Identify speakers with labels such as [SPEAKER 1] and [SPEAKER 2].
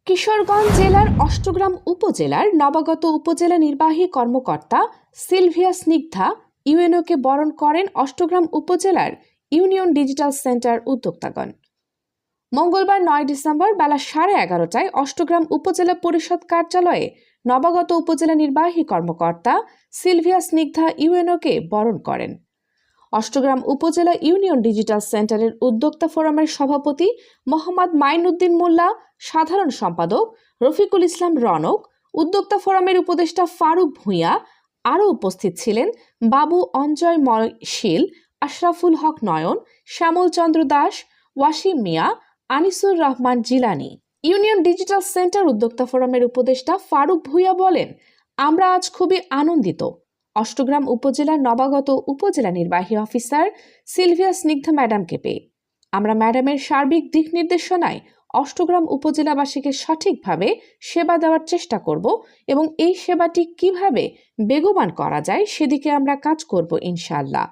[SPEAKER 1] কিশোরগঞ্জ জেলার অষ্টগ্রাম উপজেলার নবাগত উপজেলা নির্বাহী কর্মকর্তা সিলভিয়া স্নিগ্ধা ইউএনওকে বরণ করেন অষ্টগ্রাম উপজেলার ইউনিয়ন ডিজিটাল সেন্টার উদ্যোক্তাগণ। মঙ্গলবার 9 ডিসেম্বর বেলা 11:30টায় অষ্টগ্রাম উপজেলা পরিষদ কার্যালয়ে নবাগত উপজেলা নির্বাহী কর্মকর্তা সিলভিয়া স্নিগ্ধা ইউএনওকে বরণ করেন। অষ্টগ্রাম উপজেলা ইউনিয়ন ডিজিটাল সেন্টারের উদ্যোক্তা ফোরামের সভাপতি মোহাম্মদ মাইনুদ্দিন মোল্লা, সাধারণ সম্পাদক রফিকুল ইসলাম রনক, উদ্যোক্তা ফোরামের উপদেষ্টা ফারুক ভূঁইয়া, আরও উপস্থিত ছিলেন Babu Anjoymoy Shil, Ashraful Haque Nayan, Shyamal Chandra Das, Wasim Mia, Anisur Rahman Jilani. Union digital centre উদ্যোক্তা ফোরামের উপদেষ্টা ফারুক ভূঁইয়া বলেন, আমরা আজ খুবই আনন্দিত অষ্টগ্রাম উপজেলার নবাগত উপজেলা নির্বাহী অফিসার সিলভিয়া স্নিগ্ধা ম্যাডামকে পেয়ে। আমরা ম্যাডামের সার্বিক দিক নির্দেশনায় অষ্টগ্রাম উপজেলাবাসীকে সঠিকভাবে সেবা দেওয়ার চেষ্টা করব এবং এই সেবাটি কিভাবে বেগবান করা যায় সেদিকে আমরা কাজ করব ইনশাআল্লাহ।